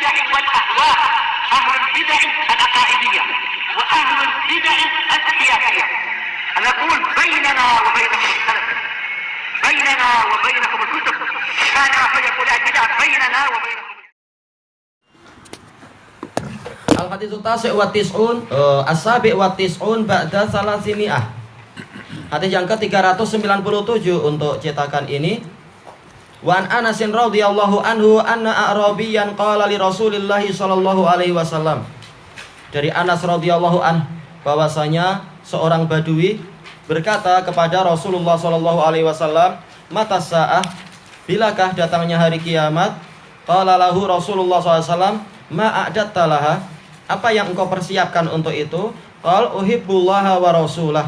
البدع والأهواء، أهل البدع العقائدية وأهل البدع السياسية. نقول بيننا وبينكم السلف، بيننا وبينكم الكتب، كان فيقول البدع بيننا وبينكم. Al-Haditsu Tasi' wa Tis'un As-Sabi' wa Tis'un Ba'da Salasimi'ah. Hadis yang ke-397 untuk cetakan ini. Wa an Anas radhiyallahu anhu anna a'rabiyyan qala li Rasulillah sallallahu alaihi wasallam. Dari Anas radhiyallahu an bahwasanya seorang badui berkata kepada Rasulullah sallallahu alaihi wasallam, "Mata sa'ah? Bilakah datangnya hari kiamat?" Qala lahu Rasulullah sallallahu alaihi wasallam, "Ma a'datta laha?" Apa yang engkau persiapkan untuk itu? Qal uhibbullaha wa rasulah.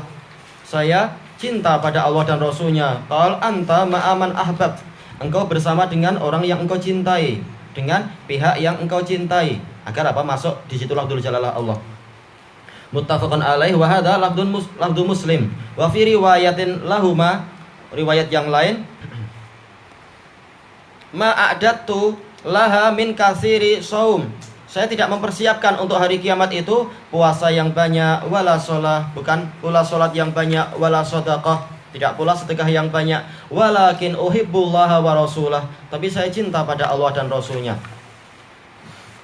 Saya cinta pada Allah dan Rasulnya. Qal anta ma'aman ahbab. Engkau bersama dengan orang yang engkau cintai, dengan pihak yang engkau cintai. Agar apa? Masuk di situ lafdzul jalalah Allah. Muttafaqun alaih wa hadza lafdzu Muslim. Wa fi riwayatin lahuma, riwayat yang lain, ma a'dattu laha min katsiri shaum. Saya tidak mempersiapkan untuk hari kiamat itu puasa yang banyak, wala sholah, bukan pula sholat yang banyak, wala sedekah, tidak pula sedekah yang banyak, walakin uhibbullaha wa rasulah, tapi saya cinta pada Allah dan Rasulnya.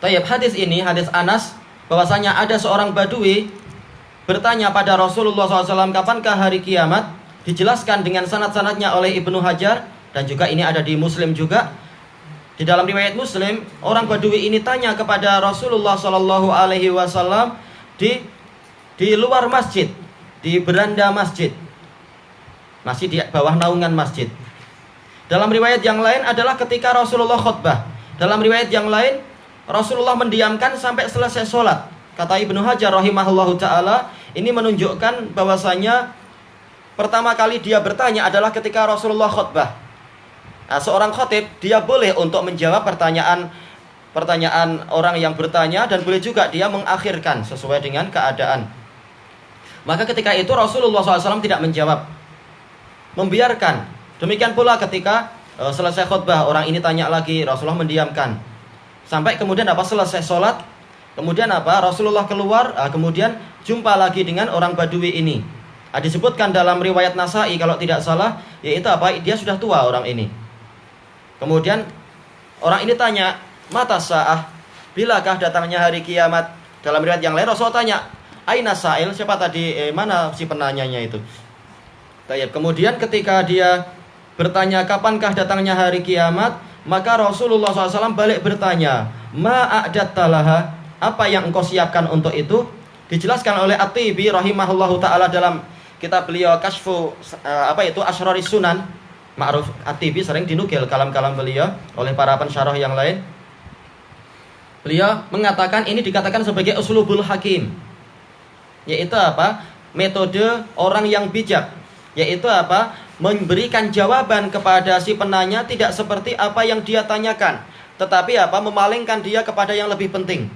Tayyib, hadis ini, hadis Anas, bahwasanya ada seorang badui bertanya pada Rasulullah SAW, kapankah hari kiamat? Dijelaskan dengan sanad-sanadnya oleh Ibnu Hajar, dan juga ini ada di Muslim juga. Di dalam riwayat Muslim, orang badui ini tanya kepada Rasulullah Shallallahu Alaihi Wasallam di luar masjid, di beranda masjid, masih di bawah naungan masjid. Dalam riwayat yang lain adalah ketika Rasulullah khutbah. Dalam riwayat yang lain, Rasulullah mendiamkan sampai selesai sholat. Kata Ibnu Hajar rahimahullahu taala, ini menunjukkan bahwasanya pertama kali dia bertanya adalah ketika Rasulullah khutbah. Nah, seorang khatib dia boleh untuk menjawab pertanyaan orang yang bertanya, dan boleh juga dia mengakhirkan sesuai dengan keadaan. Maka ketika itu Rasulullah SAW tidak menjawab, membiarkan. Demikian pula ketika selesai khutbah, orang ini tanya lagi, Rasulullah mendiamkan. Sampai kemudian selesai sholat, kemudian Rasulullah keluar, kemudian jumpa lagi dengan orang badui ini. Disebutkan dalam riwayat Nasai kalau tidak salah, yaitu dia sudah tua orang ini. Kemudian orang ini tanya, mata sa'ah? Bilakah datangnya hari kiamat? Dalam riwayat yang lain Rasul tanya, aina sa'il? Siapa tadi? Mana si penanyanya itu? Kemudian ketika dia bertanya kapankah datangnya hari kiamat, maka Rasulullah SAW balik bertanya, ma'a'datta laha? Apa yang engkau siapkan untuk itu? Dijelaskan oleh At-Tibi rahimahullahu ta'ala dalam kitab beliau Kashfu Asraris Sunan. Ma'ruf At-Tibi sering dinukil kalam-kalam beliau oleh para pensyarah yang lain. Beliau mengatakan ini dikatakan sebagai uslubul hakim, yaitu metode orang yang bijak, yaitu memberikan jawaban kepada si penanya tidak seperti apa yang dia tanyakan, tetapi memalingkan dia kepada yang lebih penting.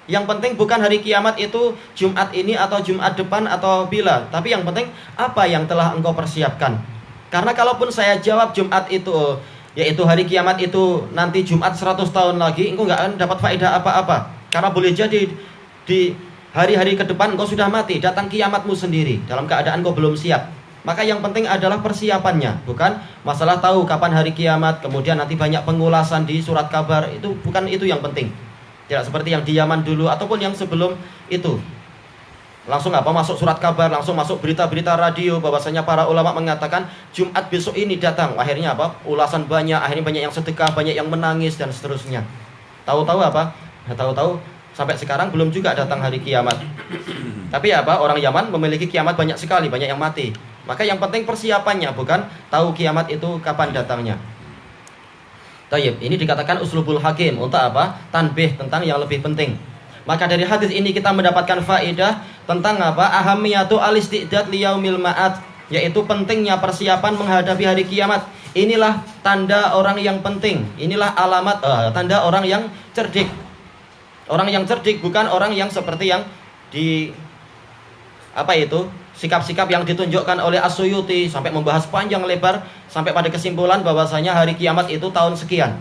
Yang penting bukan hari kiamat itu Jumat ini atau Jumat depan atau bila, tapi yang penting apa yang telah engkau persiapkan. Karena kalaupun saya jawab Jumat itu, yaitu hari kiamat itu nanti Jumat 100 tahun lagi, engkau nggak akan dapat faedah apa-apa. Karena boleh jadi di hari-hari ke depan engkau sudah mati, datang kiamatmu sendiri dalam keadaan engkau belum siap. Maka yang penting adalah persiapannya, bukan masalah tahu kapan hari kiamat, kemudian nanti banyak pengulasan di surat kabar, itu bukan itu yang penting. Tidak seperti yang di Yaman dulu ataupun yang sebelum itu. Langsung masuk surat kabar, langsung masuk berita-berita radio bahwasanya para ulama mengatakan Jumat besok ini datang. Akhirnya ulasan banyak, akhirnya banyak yang sedekah, banyak yang menangis dan seterusnya. Tahu-tahu tahu-tahu sampai sekarang belum juga datang hari kiamat. Tapi orang Yaman memiliki kiamat banyak sekali, banyak yang mati. Maka yang penting persiapannya, bukan tahu kiamat itu kapan datangnya. Tayyib, ini dikatakan uslubul hakim untuk tanbih tentang yang lebih penting. Maka dari hadis ini kita mendapatkan faedah tentang ahamiyatu al-istidad liyaumil ma'ad, yaitu pentingnya persiapan menghadapi hari kiamat. Inilah tanda orang yang penting, inilah alamat tanda orang yang cerdik. Orang yang cerdik bukan orang yang seperti yang di sikap-sikap yang ditunjukkan oleh As-Suyuti sampai membahas panjang lebar sampai pada kesimpulan bahwasanya hari kiamat itu tahun sekian.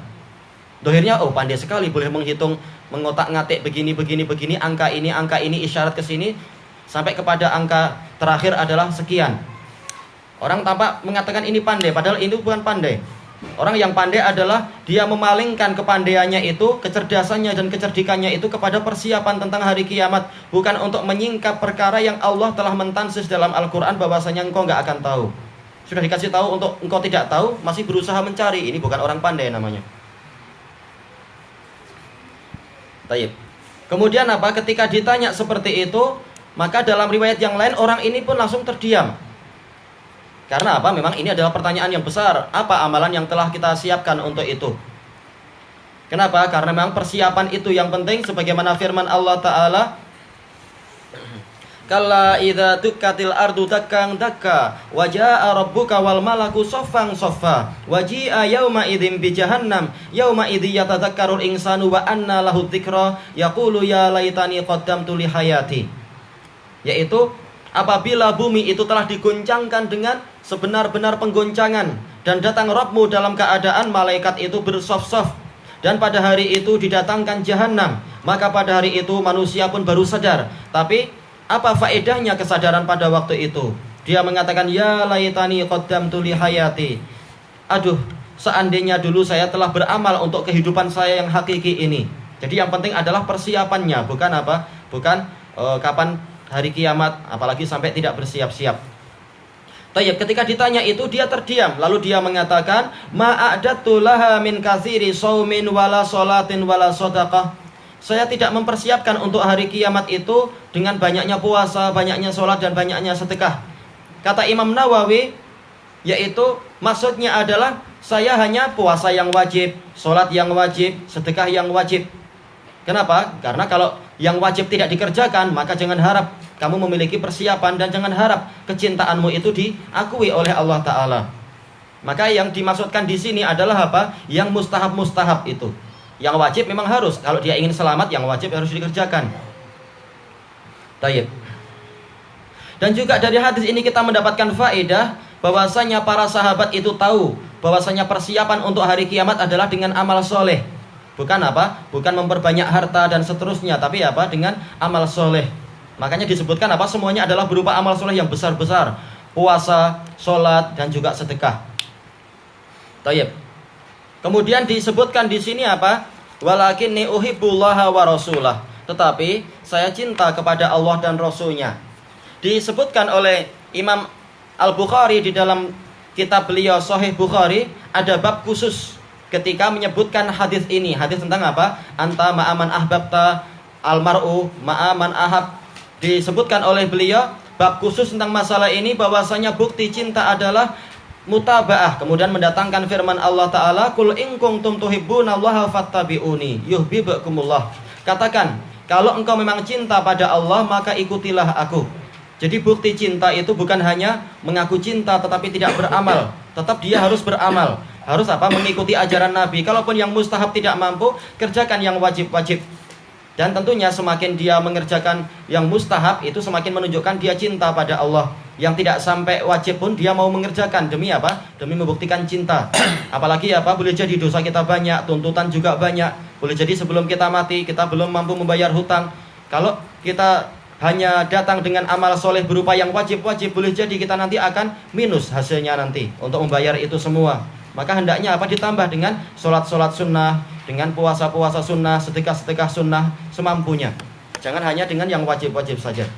Dohirnya, oh pandai sekali, boleh menghitung, mengotak-ngatik begini, angka ini, isyarat ke sini, sampai kepada angka terakhir adalah sekian. Orang tampak mengatakan ini pandai, padahal ini bukan pandai. Orang yang pandai adalah dia memalingkan kepandaiannya itu, kecerdasannya dan kecerdikannya itu kepada persiapan tentang hari kiamat, bukan untuk menyingkap perkara yang Allah telah mentansis dalam Al-Quran bahwasanya engkau nggak akan tahu. Sudah dikasih tahu untuk engkau tidak tahu, masih berusaha mencari. Ini bukan orang pandai namanya. Taib. Kemudian apa? Ketika ditanya seperti itu, maka dalam riwayat yang lain orang ini pun langsung terdiam. Karena apa? Memang ini adalah pertanyaan yang besar. Apa amalan yang telah kita siapkan untuk itu? Kenapa? Karena memang persiapan itu yang penting. Sebagaimana firman Allah Ta'ala, kalla idza dukkatil ardu dakkan dakka wa jaa rabbuka wal malaku saffan saffa wa ji'a yauma idzin bi jahannam yauma idzi yatadzakkarul insanu wa anna lahu dzikra yaqulu ya laitani qaddamtu li hayati. Yaitu apabila bumi itu telah digoncangkan dengan sebenar-benar penggoncangan, dan datang Rabbmu dalam keadaan malaikat itu bersaf-saf, dan pada hari itu didatangkan jahanam, maka pada hari itu manusia pun baru sadar. Tapi apa faedahnya kesadaran pada waktu itu? Dia mengatakan, ya laitani qaddamtu li hayati. Aduh, seandainya dulu saya telah beramal untuk kehidupan saya yang hakiki ini. Jadi yang penting adalah persiapannya, bukan apa? Bukan kapan hari kiamat, apalagi sampai tidak bersiap-siap. Tayyib, ketika ditanya itu dia terdiam, lalu dia mengatakan, ma'adatu laha min katsiri shaumin wala sholatin wala shadaqah. Saya tidak mempersiapkan untuk hari kiamat itu dengan banyaknya puasa, banyaknya sholat dan banyaknya sedekah. Kata Imam Nawawi, yaitu maksudnya adalah saya hanya puasa yang wajib, sholat yang wajib, sedekah yang wajib. Kenapa? Karena kalau yang wajib tidak dikerjakan, maka jangan harap kamu memiliki persiapan, dan jangan harap kecintaanmu itu diakui oleh Allah Ta'ala. Maka yang dimaksudkan di sini adalah apa? Yang mustahab-mustahab itu. Yang wajib memang harus, kalau dia ingin selamat, yang wajib harus dikerjakan. Tayyib. Dan juga dari hadis ini kita mendapatkan faedah bahwasanya para sahabat itu tahu bahwasanya persiapan untuk hari kiamat adalah dengan amal soleh. Bukan apa? Bukan memperbanyak harta dan seterusnya, tapi apa? Dengan amal soleh. Makanya disebutkan apa? Semuanya adalah berupa amal soleh yang besar-besar. Puasa, sholat, dan juga sedekah. Tayyib. Kemudian disebutkan di sini apa? Walakinni uhibbullaha wa rasulah. Tetapi saya cinta kepada Allah dan Rasulnya. Disebutkan oleh Imam Al-Bukhari di dalam kitab beliau Sahih Bukhari, ada bab khusus ketika menyebutkan hadis ini. Hadis tentang apa? Anta ma'aman ahbabta almar'u ma'aman ahab. Disebutkan oleh beliau bab khusus tentang masalah ini, bahwasanya bukti cinta adalah mutabaah. Kemudian mendatangkan firman Allah Ta'ala, Qul in kuntum tuhibbunallaha fattabi'uni yuhibbukumullah. Katakan, kalau engkau memang cinta pada Allah, maka ikutilah aku. Jadi bukti cinta itu bukan hanya mengaku cinta tetapi tidak beramal. Tetap dia harus beramal. Harus apa? Mengikuti ajaran Nabi. Kalaupun yang mustahab tidak mampu, kerjakan yang wajib-wajib. Dan tentunya semakin dia mengerjakan yang mustahab, itu semakin menunjukkan dia cinta pada Allah. Yang tidak sampai wajib pun dia mau mengerjakan. Demi apa? Demi membuktikan cinta. Apalagi apa? Boleh jadi dosa kita banyak, tuntutan juga banyak. Boleh jadi sebelum kita mati, kita belum mampu membayar hutang. Kalau kita hanya datang dengan amal soleh berupa yang wajib-wajib, boleh jadi kita nanti akan minus hasilnya nanti untuk membayar itu semua. Maka hendaknya apa? Ditambah dengan sholat-sholat sunnah, dengan puasa-puasa sunnah, sedekah-sedekah sunnah semampunya. Jangan hanya dengan yang wajib-wajib saja.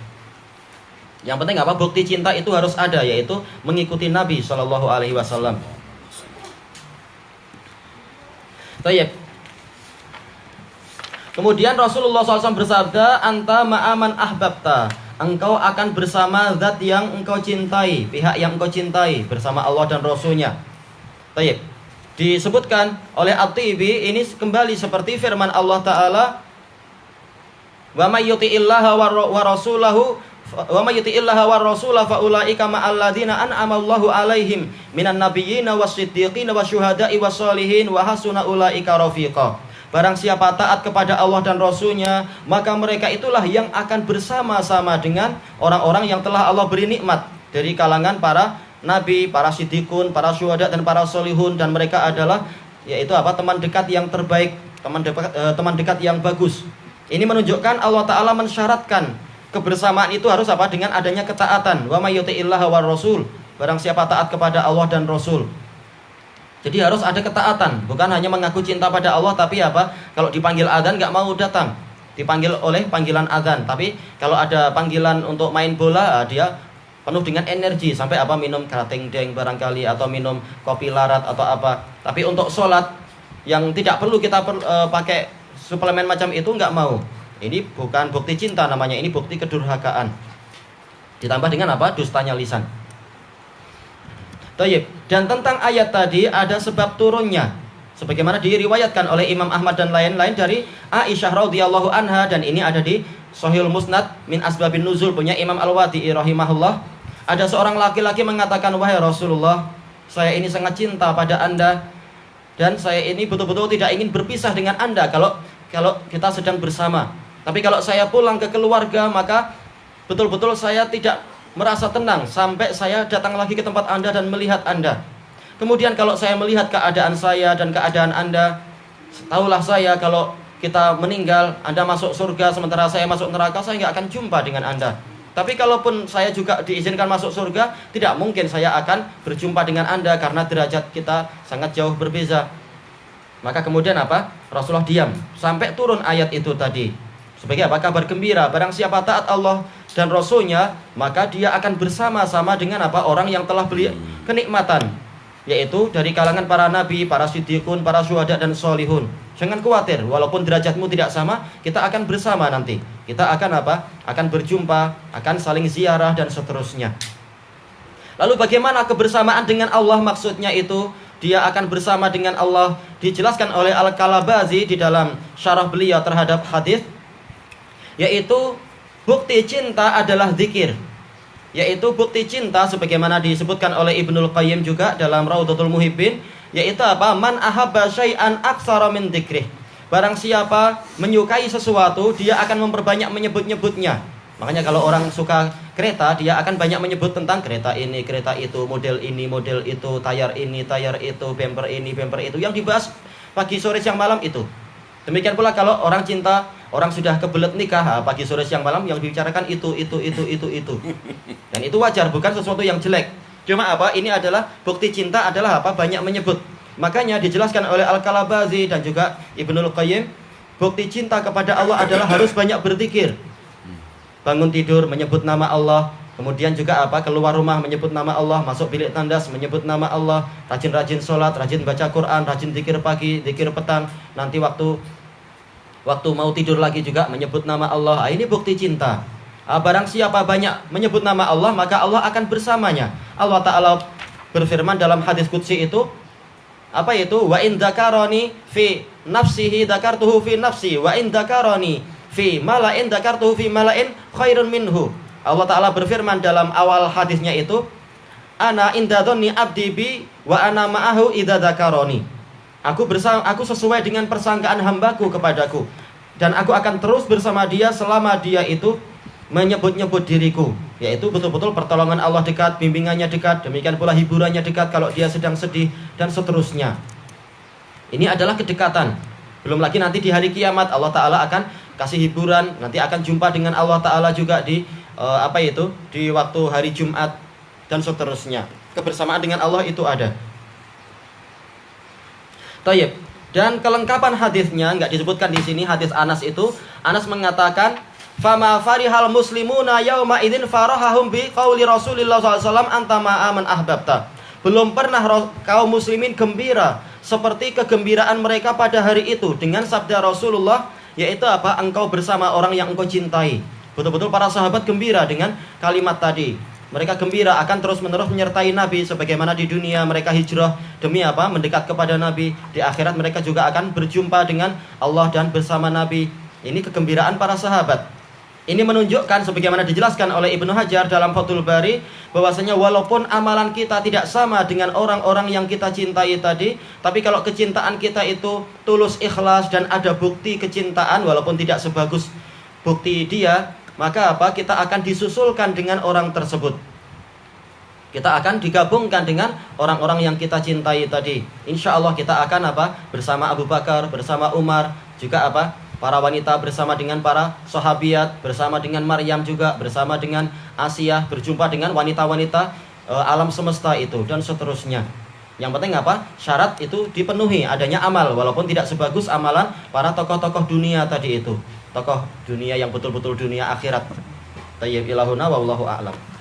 Yang penting apa? Bukti cinta itu harus ada, yaitu mengikuti Nabi SAW. Tayyib. Kemudian Rasulullah SAW bersabda, anta ma'aman ahbabta. Engkau akan bersama zat yang engkau cintai, pihak yang engkau cintai, bersama Allah dan Rasulnya. Tayyib. Disebutkan oleh At-Tibi, ini kembali seperti firman Allah Ta'ala, wa may yuti'illaha wa rasulahu wa may yuti'illaha wa rasulahu fa ulaika ma'al ladzina an'ama Allahu 'alaihim minan nabiyyina was-siddiqina wasyuhada'i was-sholihin wa hasuna ulaika rafiqa. Barang siapa taat kepada Allah dan Rasulnya, maka mereka itulah yang akan bersama-sama dengan orang-orang yang telah Allah beri nikmat dari kalangan para nabi, para siddiqun, para syuhada dan para solihun, dan mereka adalah yaitu apa? Teman dekat yang terbaik, teman dekat yang bagus. Ini menunjukkan Allah Ta'ala mensyaratkan kebersamaan itu harus apa? Dengan adanya ketaatan. Wa may yuti'illaha war rasul. Barang siapa taat kepada Allah dan Rasul. Jadi harus ada ketaatan, bukan hanya mengaku cinta pada Allah tapi apa? Kalau dipanggil adzan nggak mau datang, dipanggil oleh panggilan adzan. Tapi kalau ada panggilan untuk main bola, dia penuh dengan energi sampai apa? Minum kerating deng barangkali atau minum kopi larat atau apa. Tapi untuk sholat yang tidak perlu kita pakai suplemen macam itu nggak mau. Ini bukan bukti cinta namanya, ini bukti kedurhakaan. Ditambah dengan apa? Dustanya lisan. Tayyib. Dan tentang ayat tadi ada sebab turunnya, sebagaimana diriwayatkan oleh Imam Ahmad dan lain-lain dari Aisyah radhiyallahu anha, dan ini ada di Sahihul Musnad min Asbabin Nuzul punya Imam Al-Wadi'i rahimahullah. Ada seorang laki-laki mengatakan, "Wahai Rasulullah, saya ini sangat cinta pada Anda dan saya ini betul-betul tidak ingin berpisah dengan Anda kalau kita sedang bersama. Tapi kalau saya pulang ke keluarga, maka betul-betul saya tidak merasa tenang sampai saya datang lagi ke tempat Anda dan melihat Anda. Kemudian kalau saya melihat keadaan saya dan keadaan Anda, tahulah saya kalau kita meninggal, Anda masuk surga sementara saya masuk neraka, saya nggak akan jumpa dengan Anda. Tapi kalaupun saya juga diizinkan masuk surga, tidak mungkin saya akan berjumpa dengan Anda karena derajat kita sangat jauh berbeza." Maka kemudian apa? Rasulullah diam sampai turun ayat itu tadi. Sebagai apa? Kabar gembira. Barang siapa taat Allah dan Rasulnya, maka dia akan bersama-sama dengan apa? Orang yang telah beli kenikmatan, yaitu dari kalangan para nabi, para siddiqun, para syuhada dan sholihun. Jangan khawatir, walaupun derajatmu tidak sama, kita akan bersama nanti. Kita akan apa? Akan berjumpa, akan saling ziarah dan seterusnya. Lalu bagaimana kebersamaan dengan Allah? Maksudnya itu dia akan bersama dengan Allah. Dijelaskan oleh Al-Kalabazi di dalam syarah beliau terhadap hadis, yaitu bukti cinta adalah zikir. Yaitu bukti cinta sebagaimana disebutkan oleh Ibnul Qayyim juga dalam Raudhatul Muhibbin, yaitu apa? Man ahabba syai'an aktsara min dzikrih. Barang siapa menyukai sesuatu, dia akan memperbanyak menyebut-nyebutnya. Makanya kalau orang suka kereta, dia akan banyak menyebut tentang kereta ini, kereta itu, model ini, model itu, tayar ini, tayar itu, bumper ini, bumper itu. Yang dibahas pagi, sore, siang, malam itu. Demikian pula kalau orang cinta, orang sudah kebelet nikah, pagi, sore, siang, malam yang dibicarakan itu. Dan itu wajar, bukan sesuatu yang jelek. Cuma apa? Ini adalah bukti cinta adalah apa? Banyak menyebut. Makanya dijelaskan oleh Al-Kalabazi dan juga Ibnul Qayyim, bukti cinta kepada Allah adalah harus banyak berzikir. Bangun tidur menyebut nama Allah, kemudian juga apa? Keluar rumah menyebut nama Allah, masuk bilik tandas menyebut nama Allah, rajin-rajin sholat, rajin baca Quran, rajin zikir pagi, zikir petang, nanti waktu mau tidur lagi juga menyebut nama Allah. Ini bukti cinta. Barang siapa banyak menyebut nama Allah, maka Allah akan bersamanya. Allah Ta'ala berfirman dalam hadis qudsi itu, apa itu? Wa in dzakarani fi nafsihi dzakartuhu fi nafsi, wa in dzakarani fi mala'in dzakartuhu fi mala'in khairun minhu. Allah Ta'ala berfirman dalam awal hadisnya itu, ana inda dhanni abdi bi wa ana ma'ahu idza dzakarani. Aku sesuai dengan persangkaan hambaku kepadaku, dan aku akan terus bersama dia selama dia itu menyebut-nyebut diriku. Yaitu betul-betul pertolongan Allah dekat, bimbingannya dekat, demikian pula hiburannya dekat kalau dia sedang sedih, dan seterusnya. Ini adalah kedekatan. Belum lagi nanti di hari kiamat Allah Ta'ala akan kasih hiburan, nanti akan jumpa dengan Allah Ta'ala juga di di waktu hari Jumat dan seterusnya. Kebersamaan dengan Allah itu ada. Tayyib. Dan kelengkapan hadisnya nggak disebutkan di sini. Hadis Anas itu, Anas mengatakan, "Fama farihal muslimuna yauma idzin farahahum bi qauli Rasulillah sallallahu alaihi wasallam anta ma'aman ahbabta." Belum pernah kaum muslimin gembira seperti kegembiraan mereka pada hari itu dengan sabda Rasulullah, yaitu apa? Engkau bersama orang yang engkau cintai. Betul-betul para sahabat gembira dengan kalimat tadi. Mereka gembira akan terus-menerus menyertai Nabi, sebagaimana di dunia mereka hijrah demi apa? Mendekat kepada Nabi. Di akhirat mereka juga akan berjumpa dengan Allah dan bersama Nabi. Ini kegembiraan para sahabat. Ini menunjukkan sebagaimana dijelaskan oleh Ibnu Hajar dalam Fathul Bari, bahwasanya walaupun amalan kita tidak sama dengan orang-orang yang kita cintai tadi, tapi kalau kecintaan kita itu tulus, ikhlas, dan ada bukti kecintaan walaupun tidak sebagus bukti dia, maka apa? Kita akan disusulkan dengan orang tersebut. kita akan digabungkan dengan orang-orang yang kita cintai tadi. Insya Allah kita akan bersama Abu Bakar, bersama Umar, juga para wanita bersama dengan para sahabiat, bersama dengan Maryam juga, bersama dengan Asia, berjumpa dengan wanita-wanita alam semesta itu, dan seterusnya. Yang penting syarat itu dipenuhi, adanya amal, walaupun tidak sebagus amalan para tokoh-tokoh dunia tadi itu, tokoh dunia yang betul-betul dunia akhirat. Tayyib ilahuna wallahu a'lam.